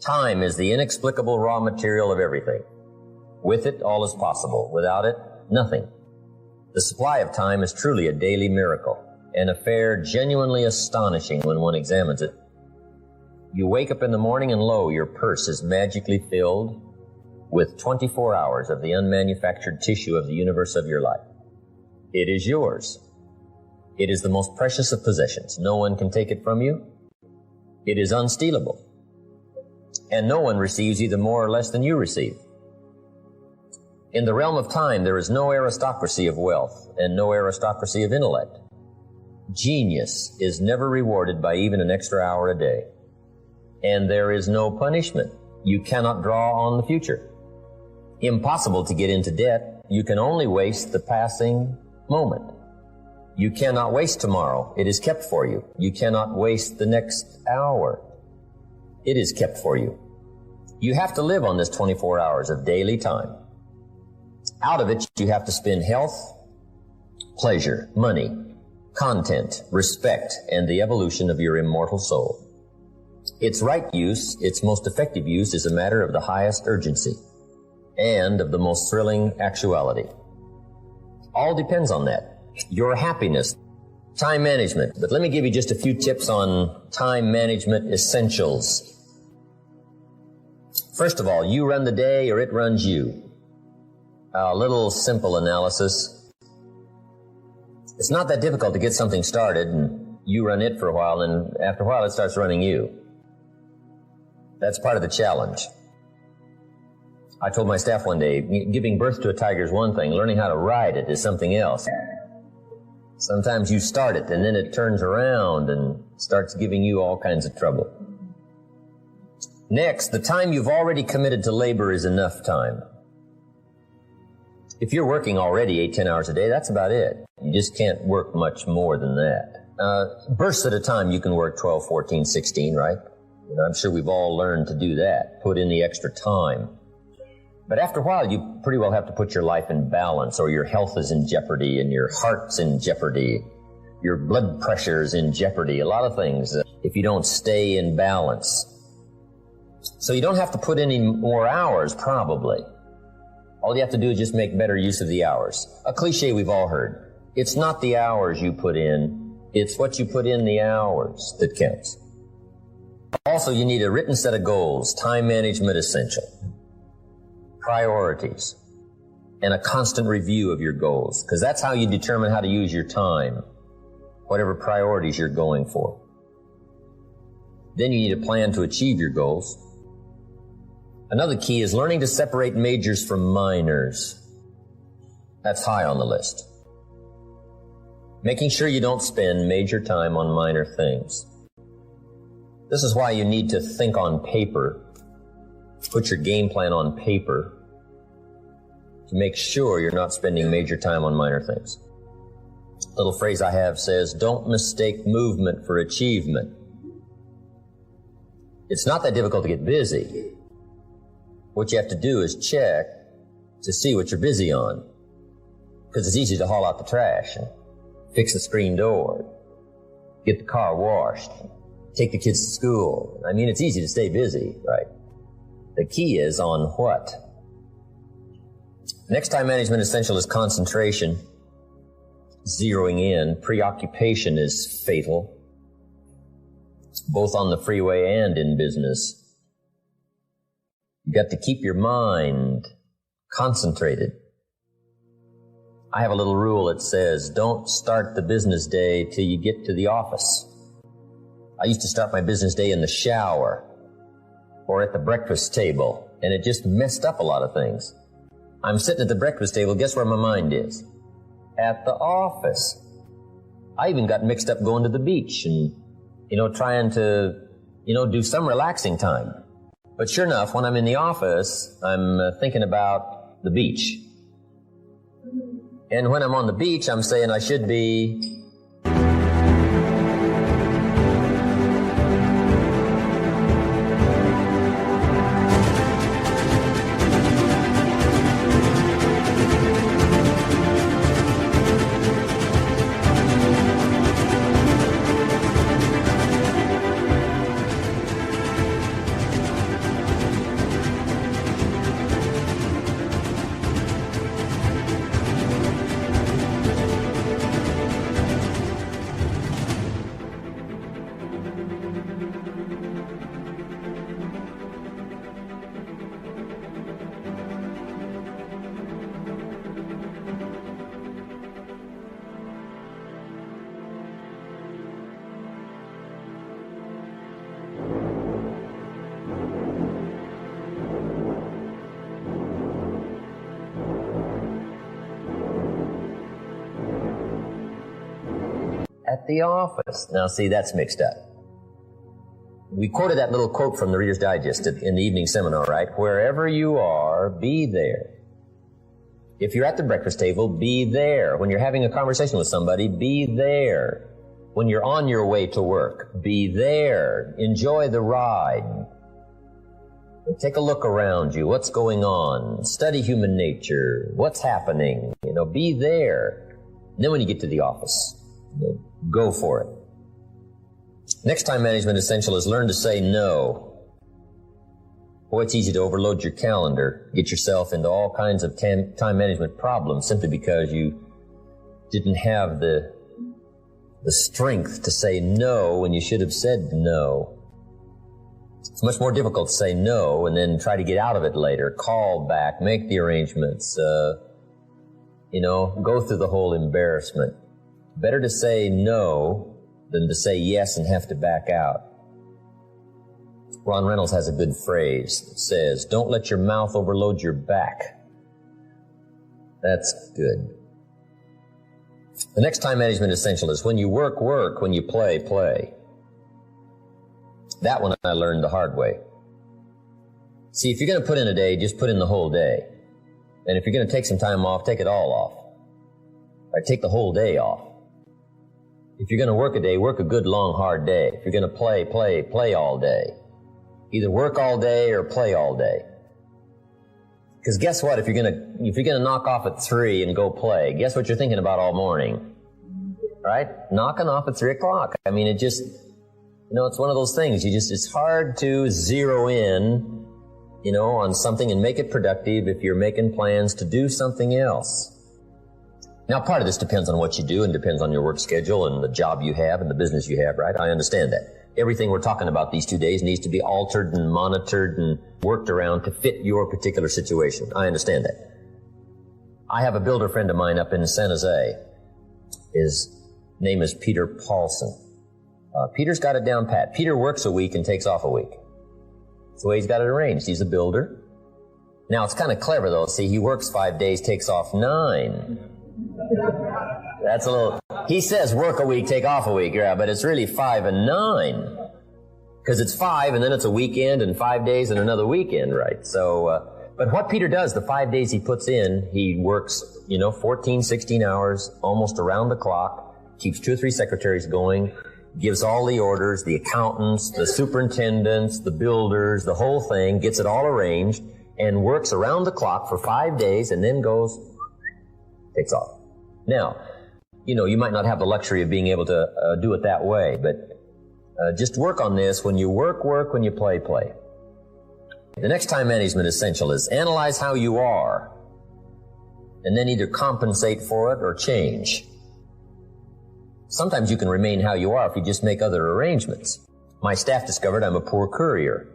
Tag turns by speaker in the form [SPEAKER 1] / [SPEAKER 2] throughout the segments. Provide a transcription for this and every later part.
[SPEAKER 1] Time is the inexplicable raw material of everything. With it, all is possible. Without it, nothing. The supply of time is truly a daily miracle, an affair genuinely astonishing when one examines it. You wake up in the morning and lo, your purse is magically filled with 24 hours of the unmanufactured tissue of the universe of your life. It is yours. It is the most precious of possessions. No one can take it from you. It is unstealable. And no one receives either more or less than you receive. In the realm of time, there is no aristocracy of wealth and no aristocracy of intellect. Genius is never rewarded by even an extra hour a day. And there is no punishment. You cannot draw on the future. Impossible to get into debt. You can only waste the passing moment. You cannot waste tomorrow. It is kept for you. You cannot waste the next hour. It is kept for you. You have to live on this 24 hours of daily time. Out of it, you have to spend health, pleasure, money, content, respect, and the evolution of your immortal soul. Its right use, its most effective use, is a matter of the highest urgency and of the most thrilling actuality. All depends on that. Your happiness, time management. But let me give you just a few tips on time management essentials. First of all, you run the day or it runs you. A little simple analysis. It's not that difficult to get something started, and you run it for a while, and after a while it starts running you. That's part of the challenge. I told my staff one day, giving birth to a tiger is one thing, learning how to ride it is something else. Sometimes you start it, and then it turns around and starts giving you all kinds of trouble. Next, the time you've already committed to labor is enough time. If you're working already 8-10 hours a day, that's about it. You just can't work much more than that. Bursts at a time, you can work 12, 14, 16, right? And I'm sure we've all learned to do that, put in the extra time. But after a while, you pretty well have to put your life in balance, or your health is in jeopardy, and your heart's in jeopardy. Your blood pressure's in jeopardy. A lot of things if you don't stay in balance. So you don't have to put any more hours, probably. All you have to do is just make better use of the hours. A cliche we've all heard. It's not the hours you put in, it's what you put in the hours that counts. Also, you need a written set of goals, time management essential, priorities, and a constant review of your goals, because that's how you determine how to use your time, whatever priorities you're going for. Then you need a plan to achieve your goals. Another key is learning to separate majors from minors. That's high on the list. Making sure you don't spend major time on minor things. This is why you need to think on paper, put your game plan on paper, to make sure you're not spending major time on minor things. A little phrase I have says, don't mistake movement for achievement. It's not that difficult to get busy. What you have to do is check to see what you're busy on. Because it's easy to haul out the trash and fix the screen door, get the car washed, take the kids to school. I mean, it's easy to stay busy, right? The key is on what? Next time management essential is concentration, zeroing in. Preoccupation is fatal, both on the freeway and in business. You got to keep your mind concentrated. I have a little rule that says, don't start the business day till you get to the office. I used to start my business day in the shower or at the breakfast table, and it just messed up a lot of things. I'm sitting at the breakfast table, guess where my mind is? At the office. I even got mixed up going to the beach and, trying to, do some relaxing time. But sure enough, when I'm in the office, I'm thinking about the beach. And when I'm on the beach, I'm saying I should be at the office. Now, see, that's mixed up. We quoted that little quote from the Reader's Digest in the evening seminar, right? Wherever you are, be there. If you're at the breakfast table, be there. When you're having a conversation with somebody, be there. When you're on your way to work, be there. Enjoy the ride. Take a look around you. What's going on? Study human nature. What's happening? Be there. And then when you get to the office, go for it. Next time management essential is learn to say no. Boy, it's easy to overload your calendar, get yourself into all kinds of time management problems simply because you didn't have the strength to say no when you should have said no. It's much more difficult to say no and then try to get out of it later, call back, make the arrangements, go through the whole embarrassment. Better to say no than to say yes and have to back out. Ron Reynolds has a good phrase that says, don't let your mouth overload your back. That's good. The next time management essential is when you work, work. When you play, play. That one I learned the hard way. See, if you're going to put in a day, just put in the whole day. And if you're going to take some time off, take it all off. Or take the whole day off. If you're going to work a day, work a good, long, hard day. If you're going to play, play, play all day. Either work all day or play all day. Because guess what? If you're gonna knock off at 3 and go play, guess what you're thinking about all morning? Right? Knocking off at 3 o'clock. I mean, it's one of those things. It's hard to zero in, on something and make it productive if you're making plans to do something else. Now, part of this depends on what you do and depends on your work schedule and the job you have and the business you have, right? I understand that. Everything we're talking about these 2 days needs to be altered and monitored and worked around to fit your particular situation. I understand that. I have a builder friend of mine up in San Jose. His name is Peter Paulson. Peter's got it down pat. Peter works a week and takes off a week. That's the way he's got it arranged. He's a builder. Now, it's kind of clever, though. See, he works 5 days, takes off 9. That's a little... He says work a week, take off a week, yeah, but it's really 5 and 9. Because it's 5, and then it's a weekend, and 5 days, and another weekend, right? So, but what Peter does, the 5 days he puts in, he works, 14, 16 hours, almost around the clock, keeps 2 or 3 secretaries going, gives all the orders, the accountants, the superintendents, the builders, the whole thing, gets it all arranged, and works around the clock for 5 days, and then takes off. Now, you might not have the luxury of being able to do it that way, but just work on this. When you work, work. When you play, play. The next time management essential is analyze how you are, and then either compensate for it or change. Sometimes you can remain how you are if you just make other arrangements. My staff discovered I'm a poor courier.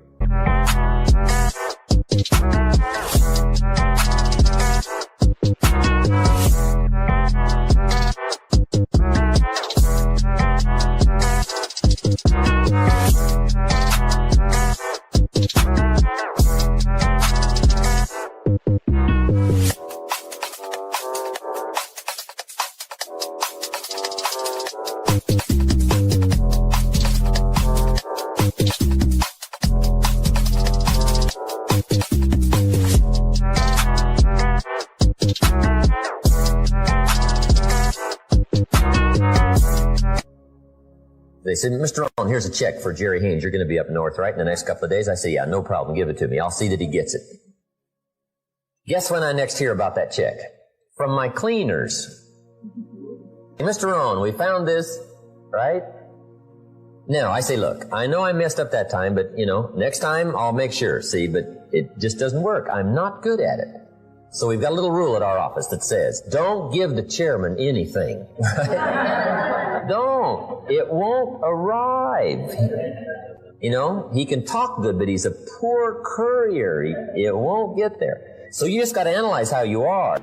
[SPEAKER 1] They said, Mr. Owen, here's a check for Jerry Haynes. You're going to be up north, right, in the next couple of days? I say, yeah, no problem. Give it to me. I'll see that he gets it. Guess when I next hear about that check? From my cleaners. Mr. Owen, we found this, right? Now, I say, look, I know I messed up that time, but, next time I'll make sure. See, but it just doesn't work. I'm not good at it. So we've got a little rule at our office that says, don't give the chairman anything. Don't. It won't arrive. He can talk good, but he's a poor courier. It won't get there. So you just got to analyze how you are.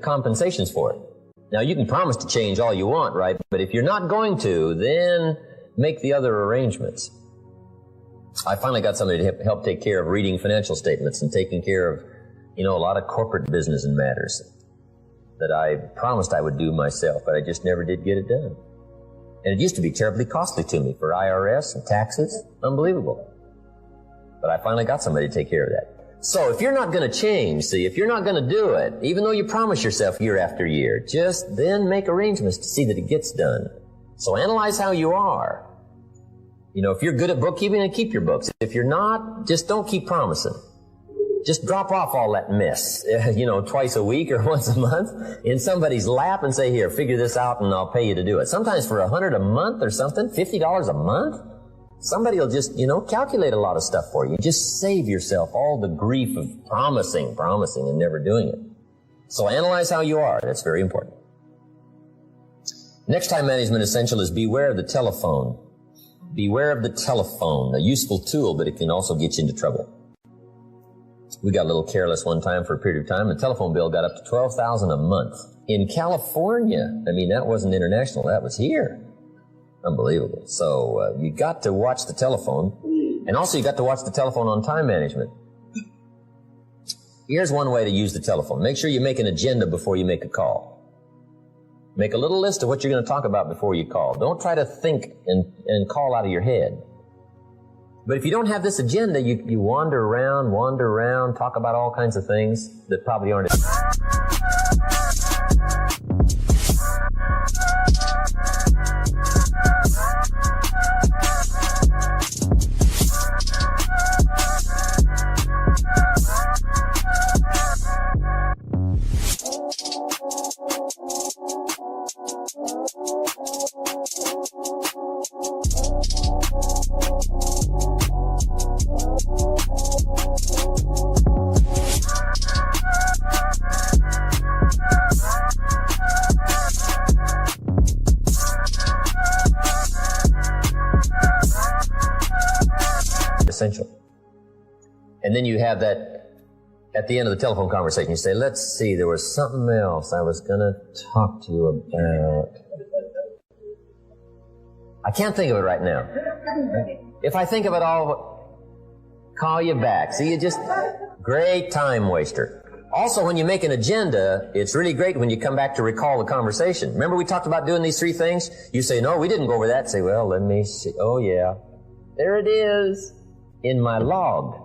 [SPEAKER 1] compensations for it. Now, you can promise to change all you want, right? But if you're not going to, then make the other arrangements. I finally got somebody to help take care of reading financial statements and taking care of, a lot of corporate business and matters that I promised I would do myself, but I just never did get it done. And it used to be terribly costly to me for IRS and taxes. Unbelievable. But I finally got somebody to take care of that. So if you're not going to change, if you're not going to do it, even though you promise yourself year after year, just then make arrangements to see that it gets done. So analyze how you are. If you're good at bookkeeping, then keep your books. If you're not, just don't keep promising. Just drop off all that mess, twice a week or once a month in somebody's lap and say, here, figure this out and I'll pay you to do it. Sometimes for $100 a month or something, $50 a month, somebody will just, calculate a lot of stuff for you. Just save yourself all the grief of promising and never doing it. So analyze how you are. That's very important. Next time management essential is beware of the telephone. Beware of the telephone, a useful tool, but it can also get you into trouble. We got a little careless one time for a period of time. The telephone bill got up to $12,000 a month. In California, that wasn't international, that was here. Unbelievable. So you got to watch the telephone, and also you got to watch the telephone on time management. Here's one way to use the telephone. Make sure you make an agenda before you make a call. Make a little list of what you're going to talk about before you call. Don't try to think and call out of your head. But if you don't have this agenda, you wander around, talk about all kinds of things that probably aren't. Essential. And then you have that at the end of the telephone conversation. You say, let's see, there was something else I was going to talk to you about. I can't think of it right now. If I think of it, I'll call you back. See, great time waster. Also, when you make an agenda, it's really great when you come back to recall the conversation. Remember we talked about doing these 3 things? You say, no, we didn't go over that. Say, well, let me see. Oh, yeah. There it is. In my log,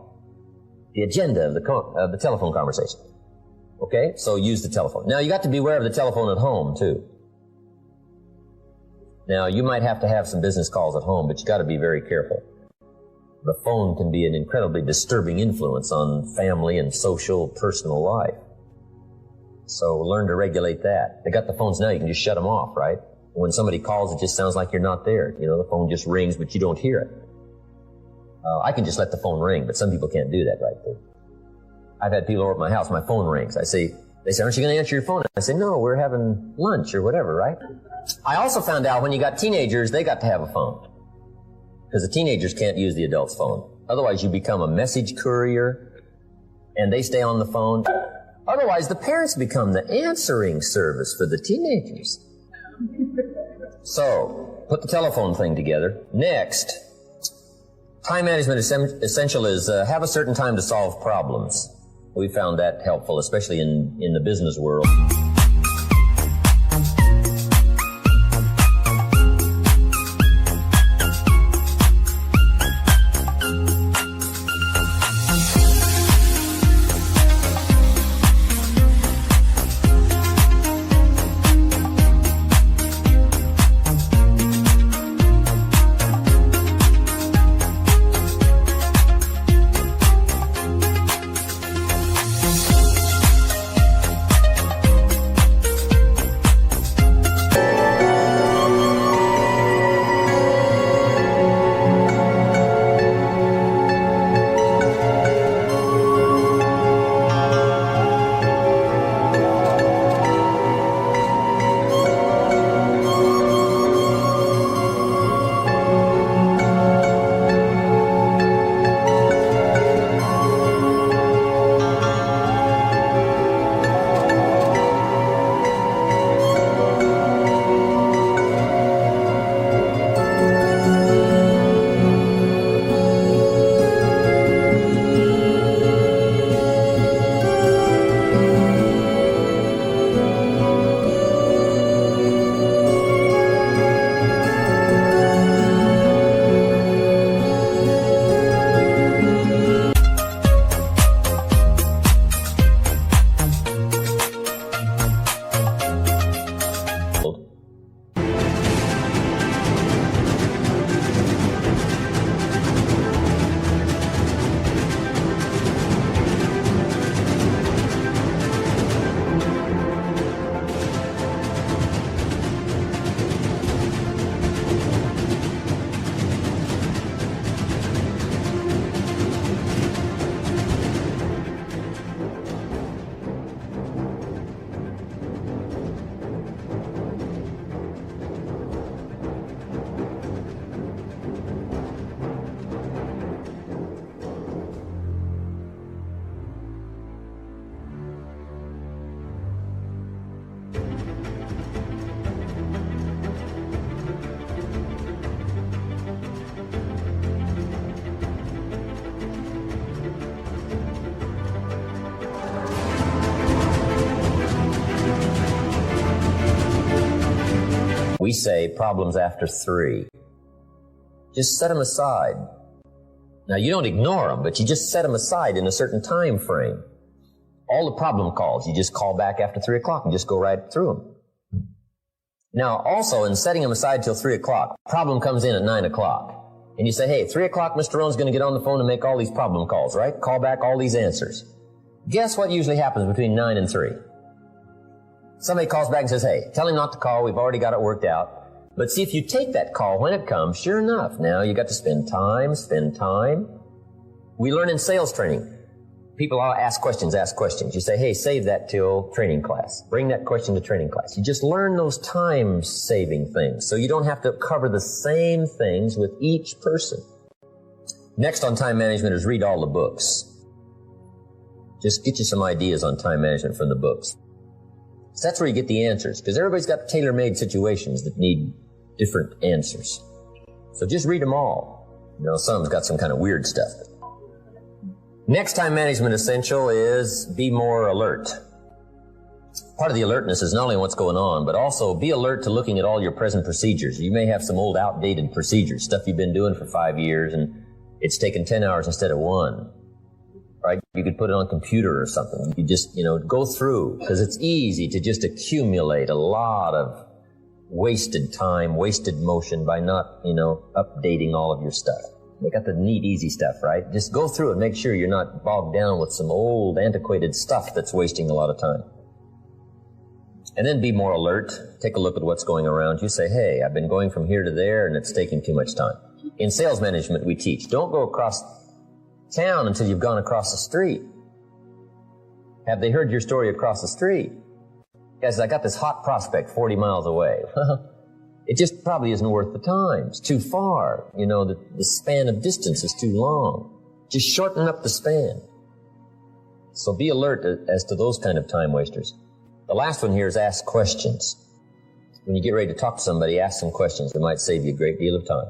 [SPEAKER 1] the agenda of the telephone conversation. Okay? So use the telephone. Now, you got to beware of the telephone at home, too. Now, you might have to have some business calls at home, but you got to be very careful. The phone can be an incredibly disturbing influence on family and social, personal life. So learn to regulate that. They got the phones now, you can just shut them off, right? When somebody calls, it just sounds like you're not there. The phone just rings, but you don't hear it. I can just let the phone ring, but some people can't do that right there. I've had people over at my house, my phone rings. They say, aren't you going to answer your phone? I say, no, we're having lunch or whatever, right? I also found out when you got teenagers, they got to have a phone. Because the teenagers can't use the adult's phone. Otherwise, you become a message courier, and they stay on the phone. Otherwise, the parents become the answering service for the teenagers. So, put the telephone thing together. Next, time management essential is have a certain time to solve problems. We found that helpful, especially in the business world. We say problems after 3. Just set them aside. Now, you don't ignore them, but you just set them aside in a certain time frame. All the problem calls, you just call back after 3 o'clock and just go right through them. Now, also, in setting them aside till 3 o'clock, problem comes in at 9 o'clock. And you say, hey, 3 o'clock, Mr. Rohn's going to get on the phone and make all these problem calls, right? Call back all these answers. Guess what usually happens between 9 and 3? Somebody calls back and says, hey, tell him not to call. We've already got it worked out. But see, if you take that call when it comes, sure enough, now you got to spend time. We learn in sales training. People ask questions. You say, hey, save that till training class. Bring that question to training class. You just learn those time-saving things, so you don't have to cover the same things with each person. Next on time management is read all the books. Just get you some ideas on time management from the books. So that's where you get the answers, because everybody's got tailor-made situations that need different answers. So just read them all. You know, some's got some kind of weird stuff. Next time management essential is be more alert. Part of the alertness is not only what's going on, but also be alert to looking at all your present procedures. You may have some old outdated procedures, stuff you've been doing for 5 years, and it's taken 10 hours instead of 1. Right? You could put it on a computer or something. You just, go through, because it's easy to just accumulate a lot of wasted time, wasted motion by not, updating all of your stuff. They got the neat, easy stuff, right? Just go through it. Make sure you're not bogged down with some old, antiquated stuff that's wasting a lot of time. And then be more alert. Take a look at what's going around you. Say, hey, I've been going from here to there, and it's taking too much time. In sales management, we teach, don't go across town until you've gone across the street. Have they heard your story across the street? Guys, I got this hot prospect 40 miles away. It just probably isn't worth the time. It's too far. The span of distance is too long. Just shorten up the span. So be alert as to those kind of time wasters. The last one here is ask questions. When you get ready to talk to somebody, ask some questions. It might save you a great deal of time.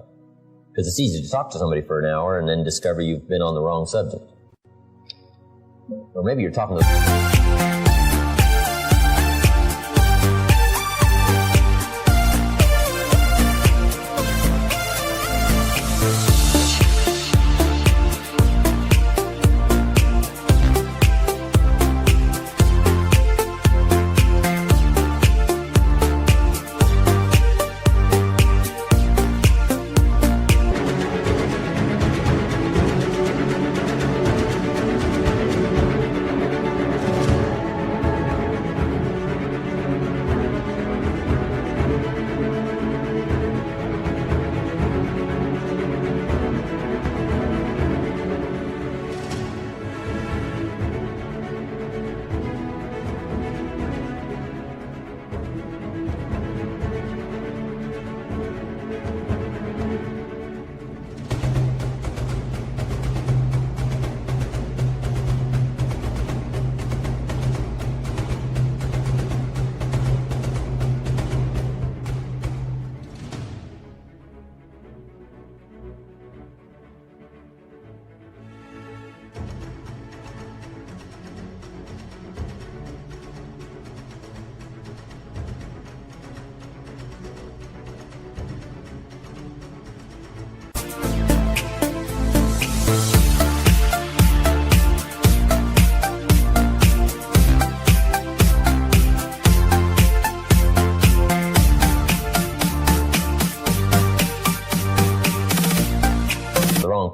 [SPEAKER 1] Because it's easy to talk to somebody for an hour and then discover you've been on the wrong subject. Or maybe you're talking to...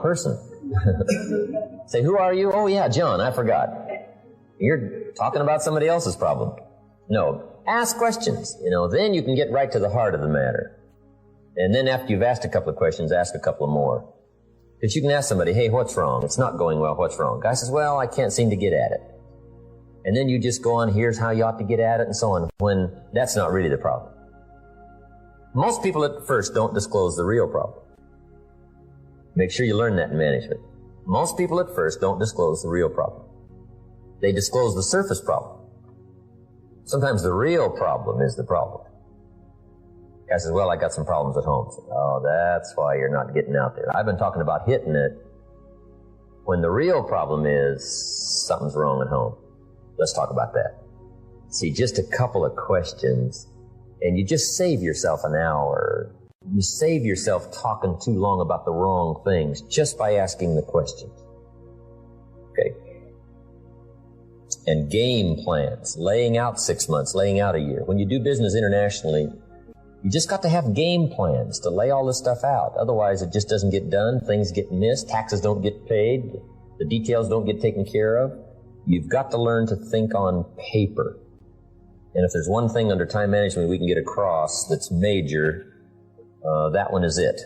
[SPEAKER 1] Person. Say, who are you? Oh, yeah, John, I forgot. You're talking about somebody else's problem. No, ask questions. Then you can get right to the heart of the matter. And then after you've asked a couple of questions, ask a couple of more. Because you can ask somebody, hey, what's wrong? It's not going well, what's wrong? Guy says, well, I can't seem to get at it. And then you just go on, here's how you ought to get at it, and so on, when that's not really the problem. Most people at first don't disclose the real problem. Make sure you learn that in management. Most people at first don't disclose the real problem. They disclose the surface problem. Sometimes the real problem is the problem. Guy says, well, I got some problems at home. So, oh, that's why you're not getting out there. I've been talking about hitting it when the real problem is something's wrong at home. Let's talk about that. See, just a couple of questions and you just save yourself an hour. You save yourself talking too long about the wrong things just by asking the questions. Okay. And game plans, laying out 6 months, laying out a year. When you do business internationally, you just got to have game plans to lay all this stuff out. Otherwise, it just doesn't get done. Things get missed. Taxes don't get paid. The details don't get taken care of. You've got to learn to think on paper. And if there's one thing under time management we can get across that's major, that one is it.